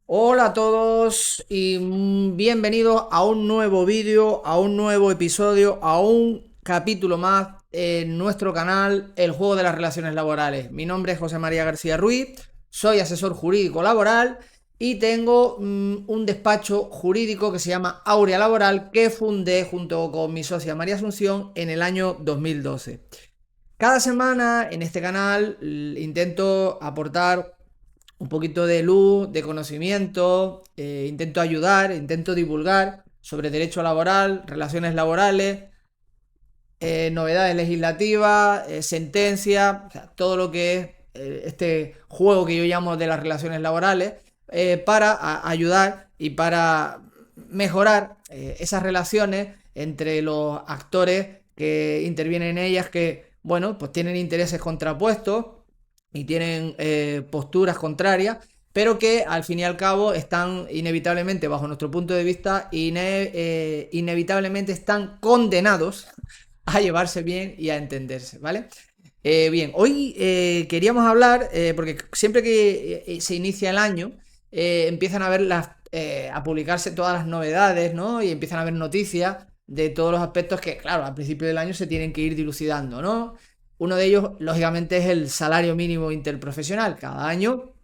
Hola a todos y bienvenidos a un nuevo vídeo, a un nuevo episodio, a un capítulo más en nuestro canal El Juego de las Relaciones Laborales. Mi nombre es José María García Ruiz, soy asesor jurídico laboral y tengo un despacho jurídico que se llama Aurea Laboral que fundé junto con mi socia María Asunción en el año 2012. Cada semana en este canal intento aportar un poquito de luz, de conocimiento, intento ayudar, intento divulgar sobre derecho laboral, relaciones laborales, novedades legislativas, sentencias, o sea, todo lo que es este juego que yo llamo de las relaciones laborales, para ayudar y para mejorar esas relaciones entre los actores que intervienen en ellas, que, bueno, pues tienen intereses contrapuestos y tienen posturas contrarias, pero que al fin y al cabo están inevitablemente, bajo nuestro punto de vista, inevitablemente están condenados a llevarse bien y a entenderse, ¿vale? Bien, hoy queríamos hablar, porque siempre que se inicia el año, empiezan a ver a publicarse todas las novedades, ¿no? Y empiezan a haber noticias de todos los aspectos que, claro, al principio del año se tienen que ir dilucidando, ¿no? Uno de ellos, lógicamente, es el salario mínimo interprofesional. Cada año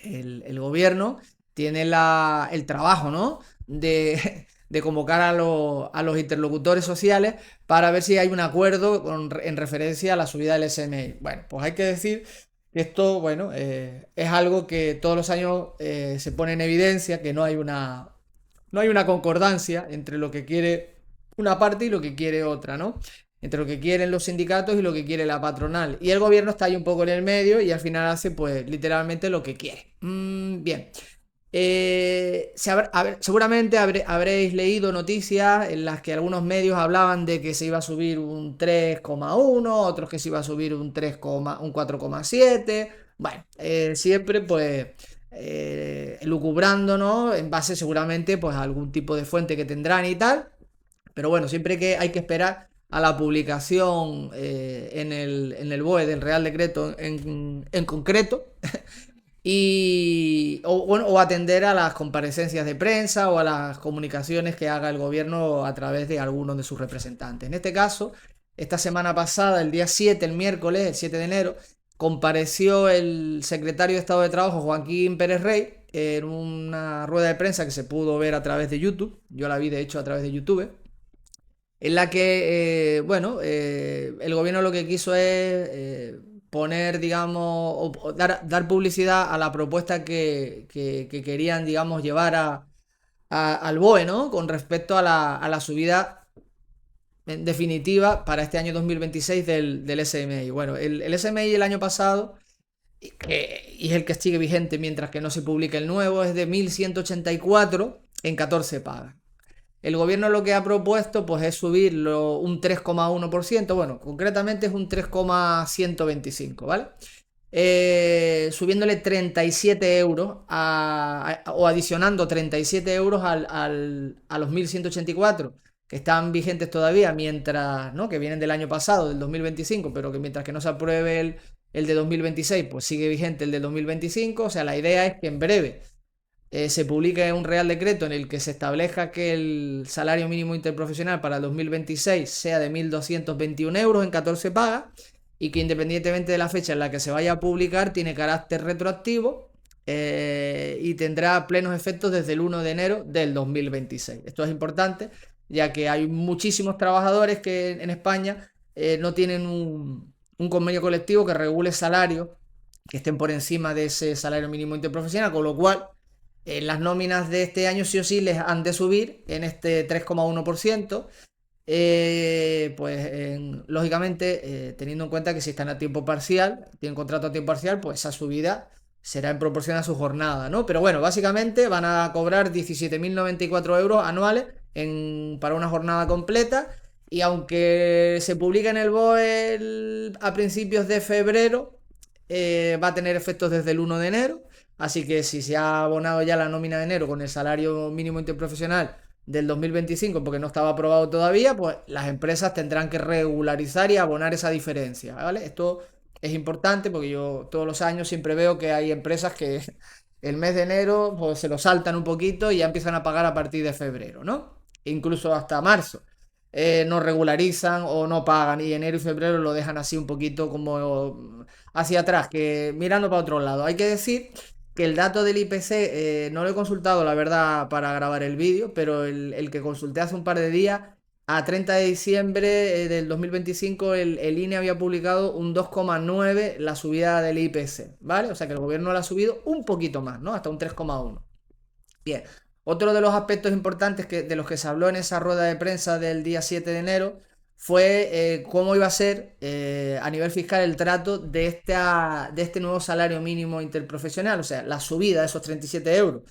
el gobierno tiene el trabajo, ¿no? De convocar a los interlocutores sociales para ver si hay un acuerdo en referencia a la subida del SMI. Bueno, pues hay que decir que esto, bueno, es algo que todos los años se pone en evidencia, que no hay una concordancia entre lo que quiere una parte y lo que quiere otra, ¿no? Entre lo que quieren los sindicatos y lo que quiere la patronal. Y el gobierno está ahí un poco en el medio y al final hace, pues, literalmente lo que quiere. Bien. Seguramente habréis leído noticias en las que algunos medios hablaban de que se iba a subir un 3,1, otros que se iba a subir un 4,7. Bueno, siempre pues lucubrando, ¿no? En base seguramente pues a algún tipo de fuente que tendrán y tal. Pero bueno, siempre que hay que esperar a la publicación en el BOE del Real Decreto en concreto, bueno, o atender a las comparecencias de prensa o a las comunicaciones que haga el gobierno a través de algunos de sus representantes. En este caso, esta semana pasada, el día 7, el miércoles, el 7 de enero, compareció el secretario de Estado de Trabajo, Joaquín Pérez Rey, en una rueda de prensa que se pudo ver a través de YouTube. Yo la vi, de hecho, a través de YouTube, en la que, bueno, el gobierno lo que quiso es poner, digamos, o dar publicidad a la propuesta que querían, digamos, llevar al BOE, ¿no? Con respecto a a la subida en definitiva para este año 2026 del SMI. Bueno, el SMI el año pasado, y es el que sigue vigente mientras que no se publique el nuevo, es de 1.184 en 14 pagas. El gobierno lo que ha propuesto pues es subirlo un 3,1%, bueno, concretamente es un 3,125, ¿vale? Subiéndole 37 euros o adicionando 37 euros a los 1.184 que están vigentes todavía mientras, ¿no? Que vienen del año pasado, del 2025, pero que mientras que no se apruebe el de 2026, pues sigue vigente el de 2025. O sea, la idea es que en breve se publique un Real Decreto en el que se establezca que el salario mínimo interprofesional para el 2026 sea de 1.221 euros en 14 pagas y que, independientemente de la fecha en la que se vaya a publicar, tiene carácter retroactivo y tendrá plenos efectos desde el 1 de enero del 2026. Esto es importante, ya que hay muchísimos trabajadores que en España no tienen un convenio colectivo que regule salarios que estén por encima de ese salario mínimo interprofesional, con lo cual las nóminas de este año sí o sí les han de subir en este 3,1%. Pues lógicamente, teniendo en cuenta que si están a tiempo parcial, tienen contrato a tiempo parcial, pues esa subida será en proporción a su jornada, ¿no? Pero bueno, básicamente van a cobrar 17.094 euros anuales para una jornada completa. Y aunque se publique en el BOE a principios de febrero, va a tener efectos desde el 1 de enero. Así que si se ha abonado ya la nómina de enero con el salario mínimo interprofesional del 2025 porque no estaba aprobado todavía, pues las empresas tendrán que regularizar y abonar esa diferencia, ¿vale? Esto es importante porque yo todos los años siempre veo que hay empresas que el mes de enero pues se lo saltan un poquito y ya empiezan a pagar a partir de febrero, ¿no? Incluso hasta marzo. No regularizan o no pagan y enero y febrero lo dejan así un poquito como hacia atrás, que mirando para otro lado. Hay que decir que el dato del IPC no lo he consultado, la verdad, para grabar el vídeo, pero el que consulté hace un par de días, a 30 de diciembre del 2025, el INE había publicado un 2,9 la subida del IPC, ¿vale? O sea que el gobierno lo ha subido un poquito más, ¿no? Hasta un 3,1. Bien, otro de los aspectos importantes de los que se habló en esa rueda de prensa del día 7 de enero fue cómo iba a ser a nivel fiscal el trato de este nuevo salario mínimo interprofesional, o sea, la subida de esos 37 euros.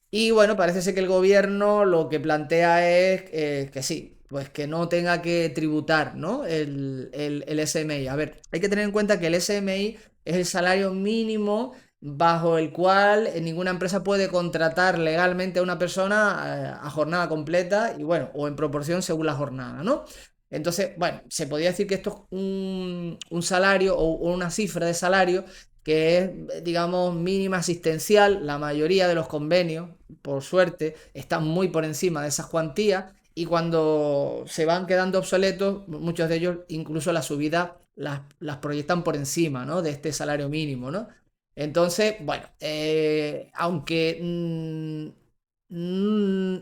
Y bueno, parece ser que el gobierno lo que plantea es que sí, pues que no tenga que tributar, ¿no? El SMI. A ver, hay que tener en cuenta que el SMI es el salario mínimo bajo el cual ninguna empresa puede contratar legalmente a una persona a jornada completa y bueno, o en proporción según la jornada, ¿no? Entonces, bueno, se podría decir que esto es un salario o una cifra de salario que es, digamos, mínima asistencial. La mayoría de los convenios, por suerte, están muy por encima de esas cuantías y cuando se van quedando obsoletos, muchos de ellos incluso la subida las proyectan por encima, ¿no? De este salario mínimo, ¿no? Entonces, bueno, aunque en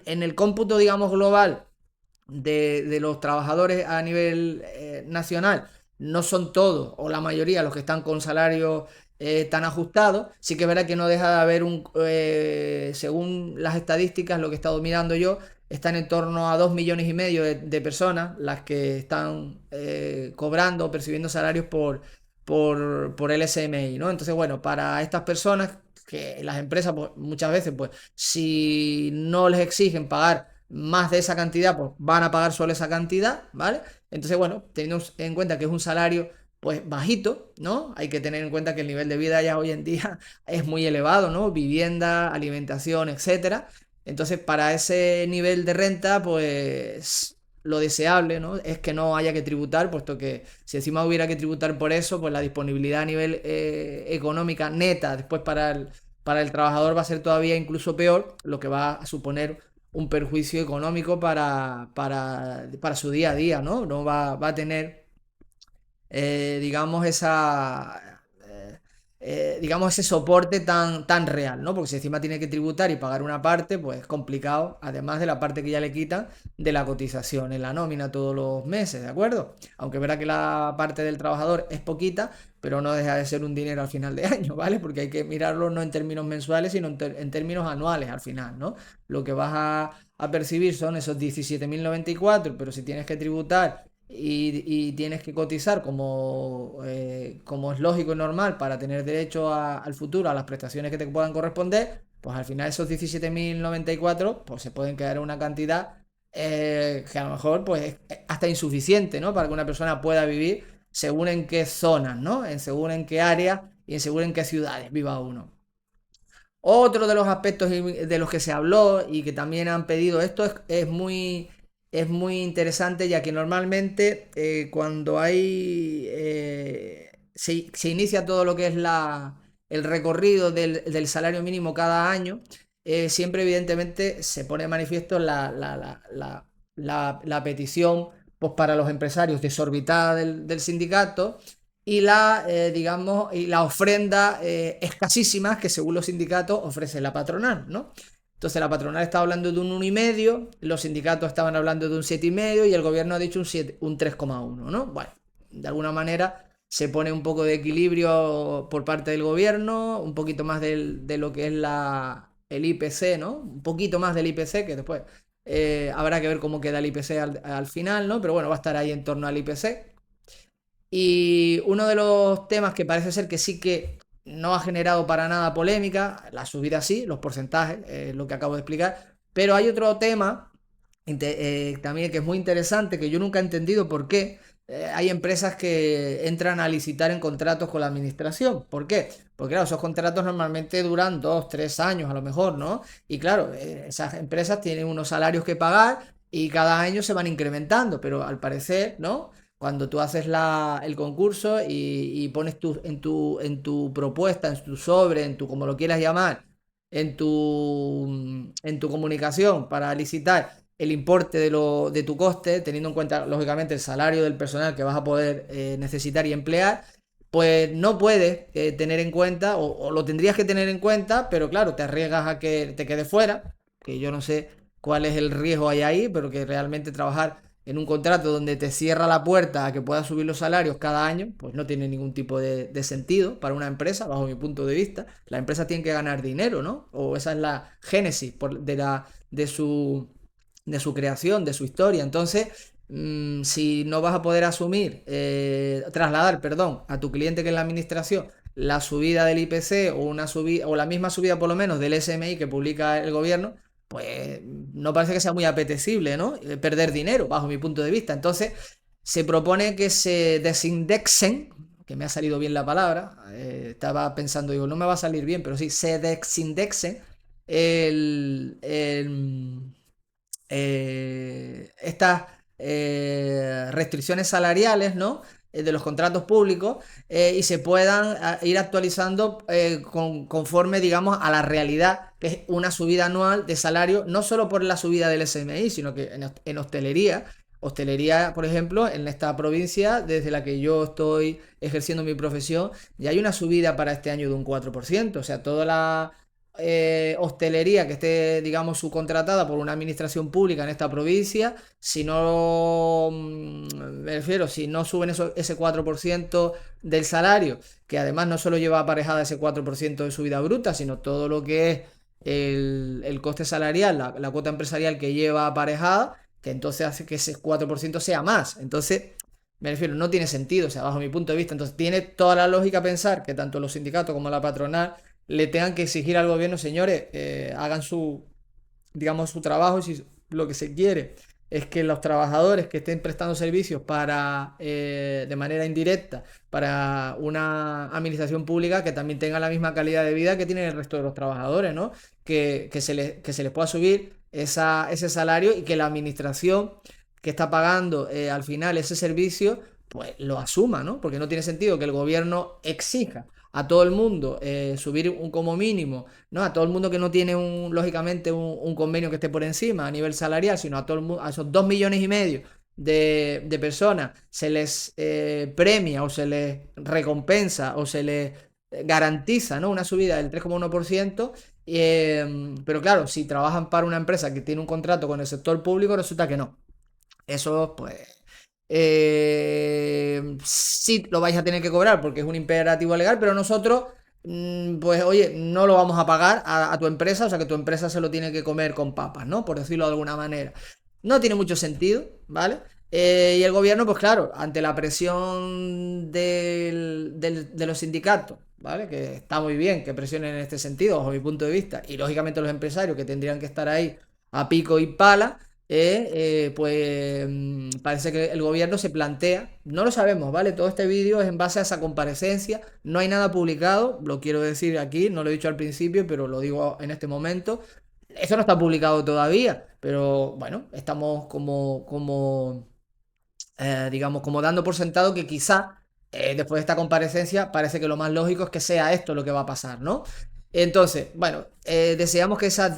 el cómputo, digamos, global de los trabajadores a nivel nacional no son todos o la mayoría los que están con salarios tan ajustados, sí que verá que no deja de haber según las estadísticas, lo que he estado mirando yo, están en torno a 2,5 millones de personas las que están cobrando o percibiendo salarios por el SMI, ¿no? Entonces, bueno, para estas personas que las empresas pues, muchas veces, pues, si no les exigen pagar más de esa cantidad, pues van a pagar solo esa cantidad, ¿vale? Entonces, bueno, teniendo en cuenta que es un salario pues bajito, ¿no? Hay que tener en cuenta que el nivel de vida ya hoy en día es muy elevado, ¿no? Vivienda, alimentación, etcétera. Entonces, para ese nivel de renta, pues lo deseable, ¿no? Es que no haya que tributar, puesto que si encima hubiera que tributar por eso, pues la disponibilidad a nivel económica neta después para el trabajador va a ser todavía incluso peor, lo que va a suponer un perjuicio económico para su día a día, ¿no? No va a tener, digamos, digamos, ese soporte tan real, ¿no? Porque si encima tiene que tributar y pagar una parte, pues es complicado, además de la parte que ya le quitan de la cotización en la nómina todos los meses, ¿de acuerdo? Aunque verá que la parte del trabajador es poquita, pero no deja de ser un dinero al final de año, ¿vale? Porque hay que mirarlo no en términos mensuales, sino en términos anuales al final, ¿no? Lo que vas a percibir son esos 17.094, pero si tienes que tributar y tienes que cotizar como es lógico y normal para tener derecho al futuro, a las prestaciones que te puedan corresponder, pues al final esos 17.094 pues se pueden quedar en una cantidad que a lo mejor pues es hasta insuficiente, ¿no? Para que una persona pueda vivir según en qué zonas, ¿no? Según en qué áreas y según en qué ciudades viva uno. Otro de los aspectos de los que se habló y que también han pedido esto es muy interesante, ya que normalmente cuando se inicia todo lo que es el recorrido del salario mínimo cada año, siempre evidentemente se pone de manifiesto la petición pues, para los empresarios desorbitada del sindicato digamos, y la ofrenda escasísima que según los sindicatos ofrece la patronal, ¿no? Entonces la patronal estaba hablando de un 1,5, los sindicatos estaban hablando de un 7,5 y el gobierno ha dicho un 3,1, ¿no? Bueno, de alguna manera se pone un poco de equilibrio por parte del gobierno, un poquito más de lo que es el IPC, ¿no? Un poquito más del IPC, que después habrá que ver cómo queda el IPC al final, ¿no? Pero bueno, va a estar ahí en torno al IPC. Y uno de los temas que parece ser que sí que no ha generado para nada polémica, la subida sí, los porcentajes, lo que acabo de explicar, pero hay otro tema también que es muy interesante, que yo nunca he entendido por qué hay empresas que entran a licitar en contratos con la administración. ¿Por qué? Porque claro, esos contratos normalmente duran 2, 3 años a lo mejor, ¿no? Y claro, esas empresas tienen unos salarios que pagar y cada año se van incrementando, pero al parecer, ¿no? Cuando tú haces el concurso y pones en tu propuesta, en tu sobre, como lo quieras llamar, en tu comunicación para licitar el importe de tu coste, teniendo en cuenta, lógicamente, el salario del personal que vas a poder necesitar y emplear, pues no puedes tener en cuenta, o lo tendrías que tener en cuenta, pero claro, te arriesgas a que te quede fuera, que yo no sé cuál es el riesgo ahí, pero que realmente trabajar en un contrato donde te cierra la puerta a que puedas subir los salarios cada año, pues no tiene ningún tipo de sentido para una empresa, bajo mi punto de vista. La empresa tiene que ganar dinero, ¿no? O esa es la génesis de su creación, de su historia. Entonces, si no vas a poder asumir, trasladar, perdón, a tu cliente que es la administración, la subida del IPC o una subida, o la misma subida por lo menos del SMI que publica el gobierno, pues no parece que sea muy apetecible, ¿no? Perder dinero, bajo mi punto de vista. Entonces, se propone que se desindexen, que me ha salido bien la palabra, estaba pensando, digo, no me va a salir bien, pero sí, se desindexen el, el, estas restricciones salariales, ¿no? De los contratos públicos y se puedan ir actualizando conforme, digamos, a la realidad, que es una subida anual de salario, no solo por la subida del SMI, sino que en hostelería, por ejemplo, en esta provincia, desde la que yo estoy ejerciendo mi profesión, ya hay una subida para este año de un 4%, o sea, toda la hostelería que esté, digamos, subcontratada por una administración pública en esta provincia, si no, me refiero, si no suben ese 4% del salario, que además no solo lleva aparejada ese 4% de subida bruta, sino todo lo que es el coste salarial, la cuota empresarial que lleva aparejada, que entonces hace que ese 4% sea más. Entonces, me refiero, no tiene sentido, o sea, bajo mi punto de vista. Entonces, tiene toda la lógica pensar que tanto los sindicatos como la patronal le tengan que exigir al gobierno, señores, hagan digamos, su trabajo, y si lo que se quiere es que los trabajadores que estén prestando servicios de manera indirecta para una administración pública que también tenga la misma calidad de vida que tienen el resto de los trabajadores, ¿no? Que se les pueda subir ese salario y que la administración que está pagando al final ese servicio, pues lo asuma, ¿no? Porque no tiene sentido que el gobierno exija a todo el mundo subir un como mínimo, ¿no? A todo el mundo que no tiene lógicamente un convenio que esté por encima a nivel salarial, sino a todo el mundo, a esos 2,5 millones de personas se les premia o se les recompensa o se les garantiza, ¿no? Una subida del 3,1%. Pero claro, si trabajan para una empresa que tiene un contrato con el sector público, resulta que no. Eso, pues, sí lo vais a tener que cobrar porque es un imperativo legal, pero nosotros, pues, oye, no lo vamos a pagar a tu empresa, o sea que tu empresa se lo tiene que comer con papas, ¿no? Por decirlo de alguna manera. No tiene mucho sentido, ¿vale? Y el gobierno, pues claro, ante la presión de los sindicatos, ¿vale? Que está muy bien que presionen en este sentido, bajo mi punto de vista, y lógicamente los empresarios que tendrían que estar ahí a pico y pala, pues parece que el gobierno se plantea, no lo sabemos, ¿vale? Todo este vídeo es en base a esa comparecencia, no hay nada publicado, lo quiero decir aquí, no lo he dicho al principio, pero lo digo en este momento. Eso no está publicado todavía, pero bueno, estamos digamos, como dando por sentado que quizá después de esta comparecencia parece que lo más lógico es que sea esto lo que va a pasar, ¿no? Entonces, bueno, deseamos que esa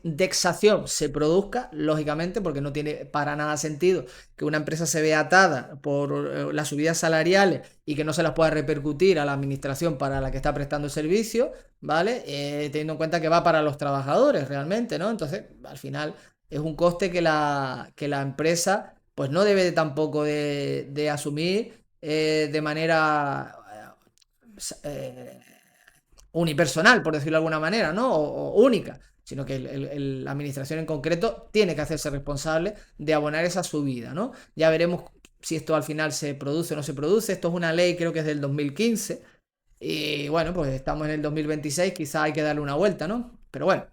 indexación se produzca, lógicamente, porque no tiene para nada sentido que una empresa se vea atada por las subidas salariales y que no se las pueda repercutir a la administración para la que está prestando el servicio, ¿vale? Teniendo en cuenta que va para los trabajadores realmente, ¿no? Entonces, al final es un coste que la empresa pues no debe tampoco de asumir de manera eh, unipersonal, por decirlo de alguna manera, ¿no? O única, sino que la administración en concreto tiene que hacerse responsable de abonar esa subida, ¿no? Ya veremos si esto al final se produce o no se produce. Esto es una ley, creo que es del 2015. Y bueno, pues estamos en el 2026, quizá hay que darle una vuelta, ¿no? Pero bueno.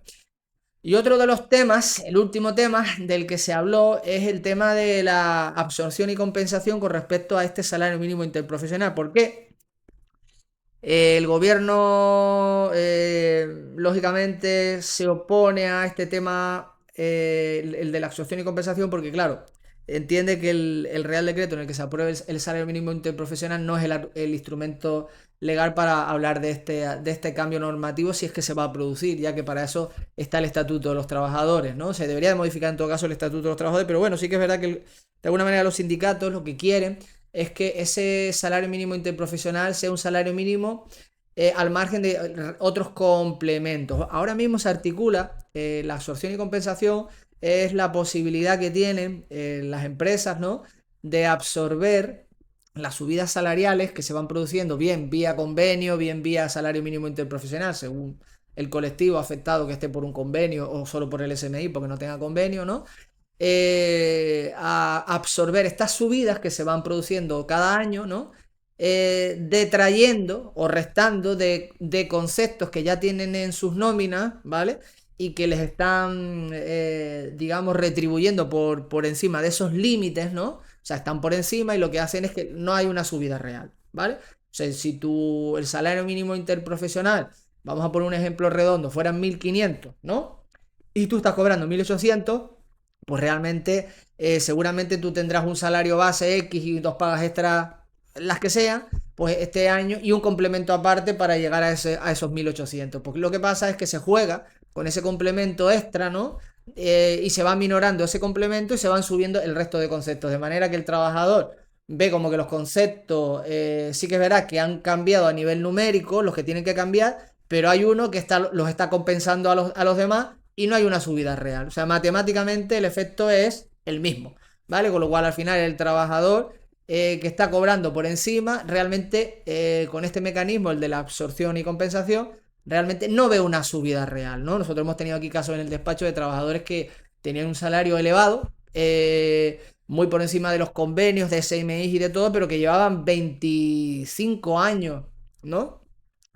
Y otro de los temas, el último tema del que se habló, es el tema de la absorción y compensación con respecto a este salario mínimo interprofesional. ¿Por qué? El gobierno, lógicamente, se opone a este tema, el de la absorción y compensación, porque, claro, entiende que el Real Decreto en el que se apruebe el salario mínimo interprofesional no es el instrumento legal para hablar de este cambio normativo si es que se va a producir, ya que para eso está el Estatuto de los Trabajadores, ¿no? Se debería de modificar en todo caso el Estatuto de los Trabajadores, pero bueno, sí que es verdad que de alguna manera los sindicatos lo que quieren es que ese salario mínimo interprofesional sea un salario mínimo al margen de otros complementos. Ahora mismo se articula la absorción y compensación, es la posibilidad que tienen las empresas, ¿no?, de absorber las subidas salariales que se van produciendo bien vía convenio, bien vía salario mínimo interprofesional, según el colectivo afectado que esté por un convenio o solo por el SMI porque no tenga convenio, ¿no? A absorber estas subidas que se van produciendo cada año, ¿no? Detrayendo o restando de conceptos que ya tienen en sus nóminas, ¿vale? Y que les están, digamos, retribuyendo por encima de esos límites, ¿no? O sea, están por encima y lo que hacen es que no hay una subida real, ¿vale? O sea, si el salario mínimo interprofesional, vamos a poner un ejemplo redondo, fueran 1.500, ¿no? Y tú estás cobrando 1.800, pues realmente seguramente tú tendrás un salario base X y dos pagas extra, las que sean, pues este año y un complemento aparte para llegar a esos 1.800. Porque lo que pasa es que se juega con ese complemento extra, ¿no? Y se va minorando ese complemento y se van subiendo el resto de conceptos. De manera que el trabajador ve como que los conceptos sí que es verdad que han cambiado a nivel numérico, los que tienen que cambiar, pero hay uno que los está compensando a los demás y no hay una subida real. O sea, matemáticamente el efecto es el mismo, ¿vale? Con lo cual al final el trabajador que está cobrando por encima, realmente con este mecanismo, el de la absorción y compensación, realmente no ve una subida real, ¿no? Nosotros hemos tenido aquí casos en el despacho de trabajadores que tenían un salario elevado, muy por encima de los convenios de SMI y de todo, pero que llevaban 25 años, ¿no?,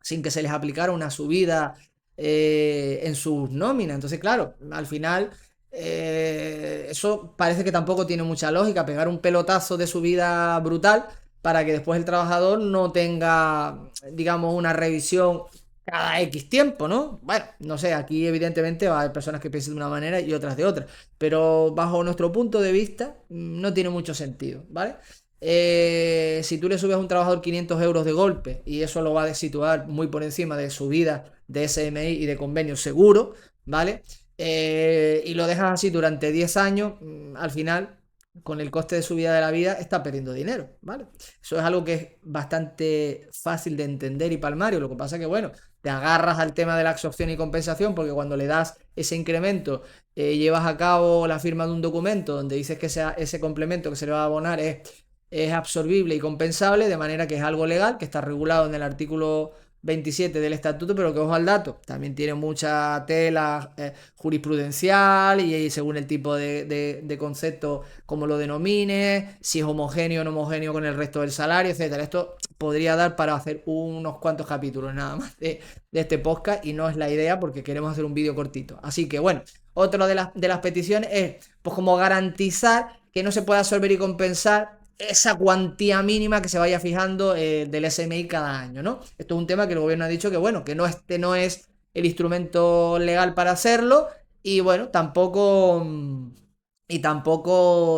sin que se les aplicara una subida en sus nóminas. Entonces, claro, al final eso parece que tampoco tiene mucha lógica, pegar un pelotazo de subida brutal para que después el trabajador no tenga, digamos, una revisión cada X tiempo, ¿no? Bueno, no sé, aquí evidentemente va a haber personas que piensen de una manera y otras de otra, pero bajo nuestro punto de vista no tiene mucho sentido, ¿vale? Si tú le subes a un trabajador 500 euros de golpe y eso lo va a situar muy por encima de subida de SMI y de convenio seguro, ¿vale? Y lo dejas así durante 10 años, al final, con el coste de subida de la vida, está perdiendo dinero, ¿vale? Eso es algo que es bastante fácil de entender y palmario. Lo que pasa es que, bueno, te agarras al tema de la absorción y compensación porque cuando le das ese incremento, llevas a cabo la firma de un documento donde dices que ese complemento que se le va a abonar es absorbible y compensable, de manera que es algo legal, que está regulado en el artículo 27 del estatuto, pero que ojo al dato, también tiene mucha tela jurisprudencial y según el tipo de concepto, como lo denomines, si es homogéneo o no homogéneo con el resto del salario, etcétera. Esto podría dar para hacer unos cuantos capítulos nada más de este podcast y no es la idea porque queremos hacer un vídeo cortito. Así que bueno, otra de las peticiones es pues como garantizar que no se pueda absorber y compensar esa cuantía mínima que se vaya fijando del SMI cada año, ¿no? Esto es un tema que el gobierno ha dicho que, bueno, que este no es el instrumento legal para hacerlo y, bueno, tampoco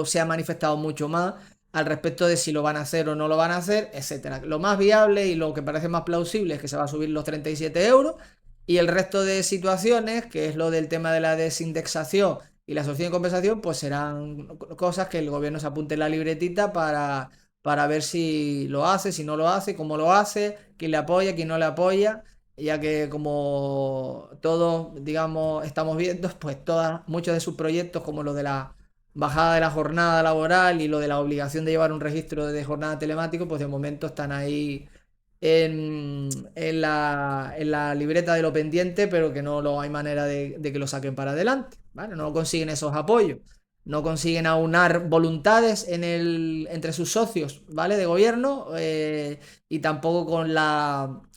se ha manifestado mucho más al respecto de si lo van a hacer o no lo van a hacer, etcétera. Lo más viable y lo que parece más plausible es que se va a subir los 37 euros y el resto de situaciones, que es lo del tema de la desindexación y la solución de compensación, pues serán cosas que el gobierno se apunte en la libretita para ver si lo hace, si no lo hace, cómo lo hace, quién le apoya, quién no le apoya, ya que como todos, digamos, estamos viendo, pues muchos de sus proyectos, como lo de la bajada de la jornada laboral y lo de la obligación de llevar un registro de jornada telemático, pues de momento están ahí en la libreta de lo pendiente, pero que no hay manera de que lo saquen para adelante, ¿vale? No consiguen esos apoyos, no consiguen aunar voluntades entre sus socios, ¿vale? De gobierno y tampoco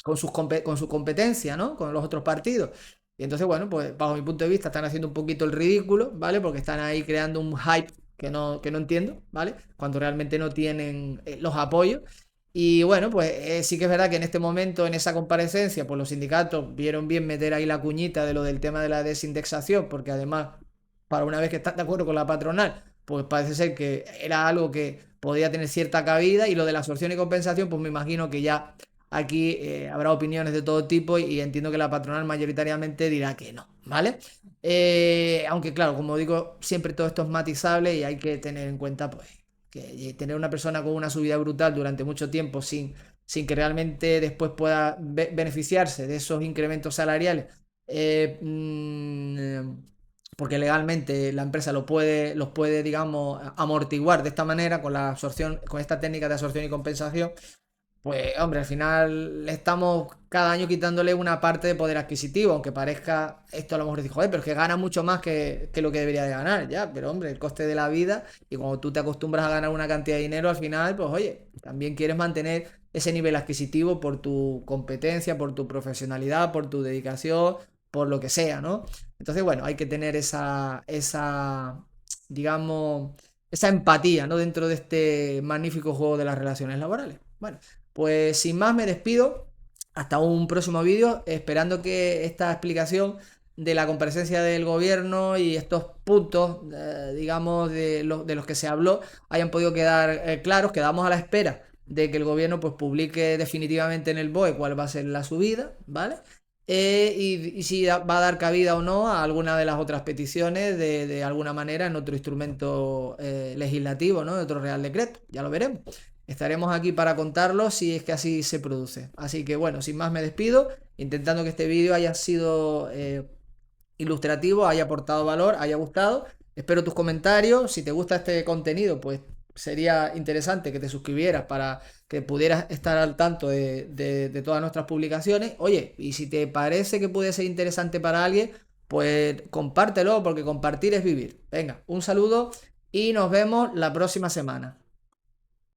con su competencia, ¿no? Con los otros partidos. Y entonces, bueno, pues bajo mi punto de vista están haciendo un poquito el ridículo, ¿vale? Porque están ahí creando un hype que no entiendo, ¿vale? Cuando realmente no tienen los apoyos. Y bueno, pues sí que es verdad que en este momento, en esa comparecencia, pues los sindicatos vieron bien meter ahí la cuñita de lo del tema de la desindexación, porque además, para una vez que están de acuerdo con la patronal, pues parece ser que era algo que podía tener cierta cabida y lo de la absorción y compensación, pues me imagino que ya aquí habrá opiniones de todo tipo y entiendo que la patronal mayoritariamente dirá que no, ¿vale? Aunque claro, como digo, siempre todo esto es matizable y hay que tener en cuenta pues que tener una persona con una subida brutal durante mucho tiempo sin que realmente después pueda beneficiarse de esos incrementos salariales, eh, mm, porque legalmente la empresa los puede, digamos, amortiguar de esta manera con la absorción, con esta técnica de absorción y compensación. Pues, hombre, al final le estamos cada año quitándole una parte de poder adquisitivo, aunque parezca, esto a lo mejor dice, joder, pero es que gana mucho más que lo que debería de ganar, ya, pero hombre, el coste de la vida, y cuando tú te acostumbras a ganar una cantidad de dinero, al final, pues oye, también quieres mantener ese nivel adquisitivo por tu competencia, por tu profesionalidad, por tu dedicación, por lo que sea, ¿no? Entonces, bueno, hay que tener digamos, esa empatía, ¿no? Dentro de este magnífico juego de las relaciones laborales. Bueno. Pues sin más me despido. Hasta un próximo vídeo, esperando que esta explicación de la comparecencia del gobierno y estos puntos, digamos, de los que se habló, hayan podido quedar claros. Quedamos a la espera de que el gobierno pues publique definitivamente en el BOE cuál va a ser la subida, ¿vale? Y si va a dar cabida o no a alguna de las otras peticiones de alguna manera en otro instrumento legislativo, ¿no? De otro Real Decreto, ya lo veremos. Estaremos aquí para contarlo si es que así se produce. Así que bueno, sin más me despido, intentando que este vídeo haya sido ilustrativo, haya aportado valor, haya gustado. Espero tus comentarios. Si te gusta este contenido, pues sería interesante que te suscribieras para que pudieras estar al tanto de todas nuestras publicaciones. Oye, y si te parece que puede ser interesante para alguien, pues compártelo, porque compartir es vivir. Venga, un saludo y nos vemos la próxima semana.